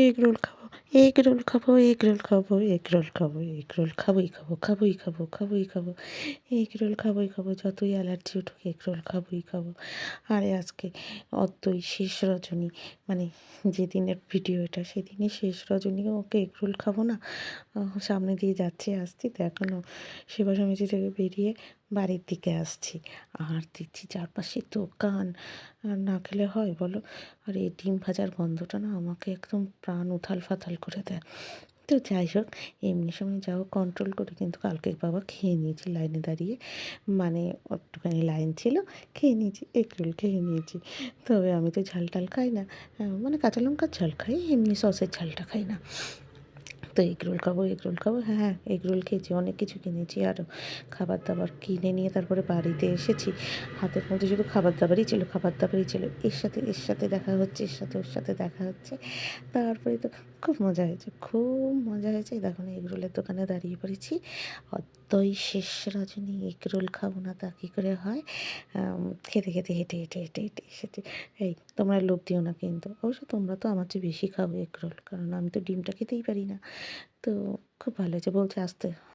Egg roll খাবো, egg roll খাবো, egg roll খাবো, এগ রোল খাবো, এগ রোল খাবোই খাবো, খাবোই খাবো, খাবোই খাবো, এগ রোল খাবোই খাবো, যতই অ্যালার্জি উঠুক এগ রোল খাবোই খাবো। আরে আজকে অদ্বৈ শেষ রজনী, মানে যেদিনের ভিডিও এটা সেদিনই শেষ রজনী, ওকে এগ রোল খাবো না? সামনে দিয়ে যাচ্ছি আসছি তো এখনও সেবা সমিতি থেকে বেরিয়ে বাড়ির দিকে আসছি, আর দেখছি চারপাশে দোকান, আর না খেলে হয় বলো? আর এই ডিম ভাজার গন্ধটা না আমাকে একদম প্রাণ উথাল ফাথাল করে দেয়। তো যাই হোক, এমনি সময় যাও কন্ট্রোল করি, কিন্তু কালকে বাবা খেয়ে নিয়েছি লাইনে দাঁড়িয়ে, মানে একটুখানি লাইন ছিল, খেয়ে নিয়েছি, এগরোল খেয়ে নিয়েছি। তবে আমি তো ঝাল টাল খাই না, মানে কাঁচা লঙ্কার ঝাল খাই, এমনি সসের ঝালটা খাই না। তো এগরোল খাবো, এগরোল খাবো, হ্যাঁ হ্যাঁ এগরোল খেয়েছি, অনেক কিছু কিনেছি আরও, খাবার দাবার কিনে নিয়ে তারপরে বাড়িতে এসেছি। হাতের মধ্যে শুধু খাবার দাবারই ছিল, খাবার দাবারই ছিল, এর সাথে দেখা হচ্ছে, এর সাথে ওর সাথে দেখা হচ্ছে। তারপরে তো খুব মজা হয়েছে, খুব মজা হয়েছে। এই দেখো না এগরোলের দোকানে দাঁড়িয়ে পড়েছি, অদ্বৈ শেষ রজনী, এগরোল খাবো না তা কী করে হয়? খেতে খেতে হেঁটে হেঁটে হেঁটে হেঁটে এসেছি। এই তোমরা লোভ দিও না কিন্তু, অবশ্য তোমরা তো আমার চেয়ে বেশি খাবে এগরোল, কারণ আমি তো ডিমটা খেতেই পারি না। তো খুব ভালো হয়েছে, বলছে আসতে।